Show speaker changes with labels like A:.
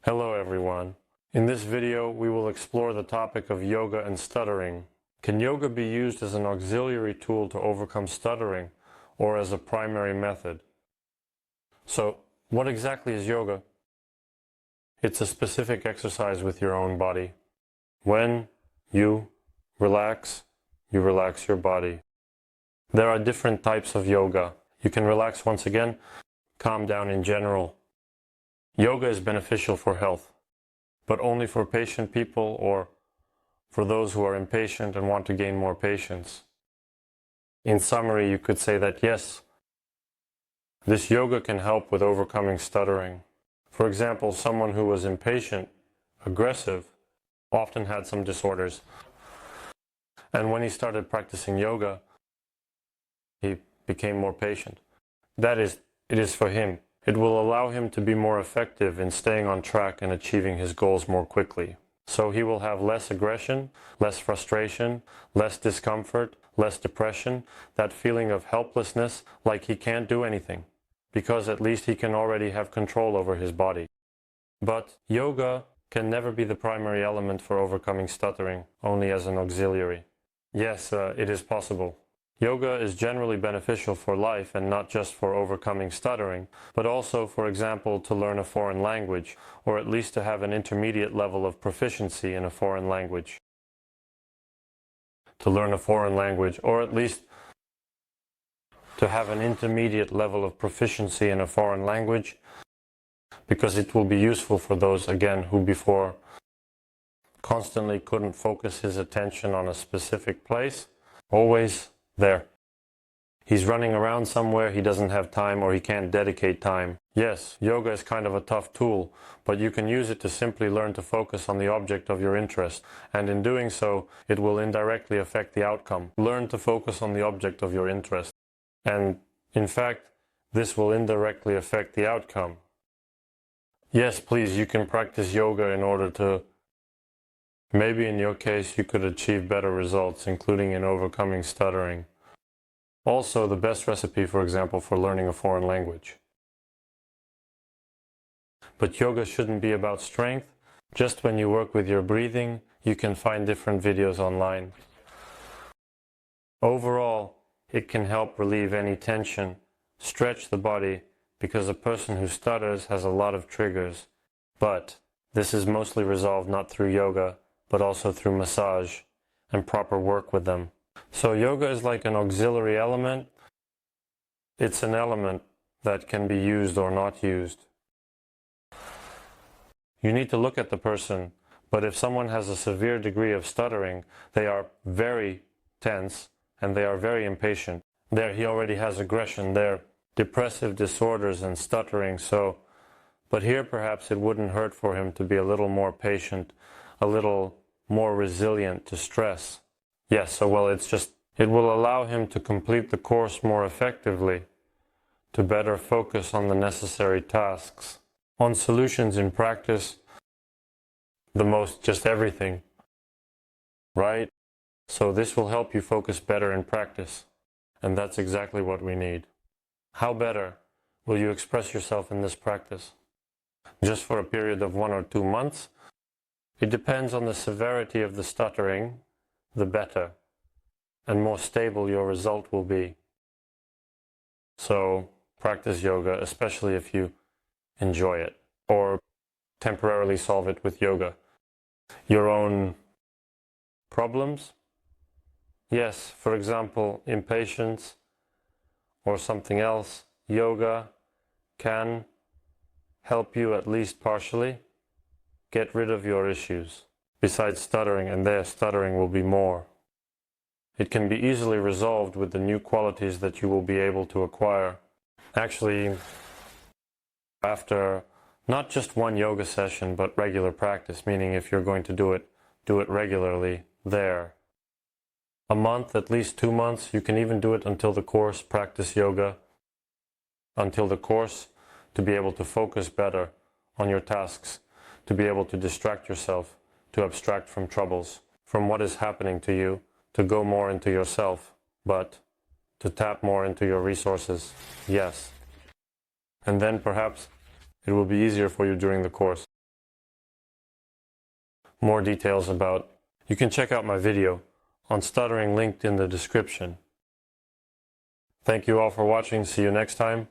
A: Hello everyone. In this video we will explore the topic of yoga and stuttering. Can yoga be used as an auxiliary tool to overcome stuttering or as a primary method? So, what exactly is yoga? It's a specific exercise with your own body. When you relax your body. There are different types of yoga. You can relax once again, calm down in general. Yoga is beneficial for health, but only for patient people or for those who are impatient and want to gain more patience. In summary, you could say that yes, this yoga can help with overcoming stuttering. For example, someone who was impatient, aggressive, often had some disorders. And when he started practicing yoga, he became more patient. That is, it is for him. It will allow him to be more effective in staying on track and achieving his goals more quickly. So he will have less aggression, less frustration, less discomfort, less depression, that feeling of helplessness, like he can't do anything, because at least he can already have control over his body. But yoga can never be the primary element for overcoming stuttering, only as an auxiliary. Yes, it is possible. Yoga is generally beneficial for life and not just for overcoming stuttering, but also, for example, to learn a foreign language, or at least to have an intermediate level of proficiency in a foreign language. To learn a foreign language, or at least to have an intermediate level of proficiency in a foreign language, because it will be useful for those, again, who before constantly couldn't focus his attention on a specific place, always there. He's running around somewhere, he doesn't have time or he can't dedicate time. Yes, yoga is kind of a tough tool, but you can use it to simply learn to focus on the object of your interest, and in doing so, it will indirectly affect the outcome. Learn to focus on the object of your interest, and in fact, this will indirectly affect the outcome. Yes, please, you can practice yoga in order to, maybe in your case, you could achieve better results, including in overcoming stuttering. Also, the best recipe, for example, for learning a foreign language. But yoga shouldn't be about strength. Just when you work with your breathing, you can find different videos online. Overall, it can help relieve any tension, stretch the body, because a person who stutters has a lot of triggers. But this is mostly resolved not through yoga, but also through massage and proper work with them. So yoga is like an auxiliary element. It's an element that can be used or not used. You need to look at the person, but if someone has a severe degree of stuttering, they are very tense and they are very impatient. There he already has aggression, there depressive disorders and stuttering, but here perhaps it wouldn't hurt for him to be a little more patient, a little more resilient to stress. Yes, so well, it will allow him to complete the course more effectively, to better focus on the necessary tasks, on solutions in practice, just everything, right? So this will help you focus better in practice, and that's exactly what we need. How better will you express yourself in this practice? Just for a period of 1 or 2 months? It depends on the severity of the stuttering, the better and more stable your result will be. So practice yoga, especially if you enjoy it, or temporarily solve it with yoga. Your own problems? Yes, for example, impatience or something else, yoga can help you at least partially get rid of your issues. Besides stuttering, and there stuttering will be more. It can be easily resolved with the new qualities that you will be able to acquire. Actually, after not just one yoga session, but regular practice, meaning if you're going to do it regularly there. A month, at least 2 months, you can even do it until the course, practice yoga, until the course, to be able to focus better on your tasks, to be able to distract yourself, to abstract from troubles, from what is happening to you, to go more into yourself, but to tap more into your resources, yes. And then perhaps it will be easier for you during the course. more details about, you can check out my video on stuttering linked in the description. Thank you all for watching. See you next time.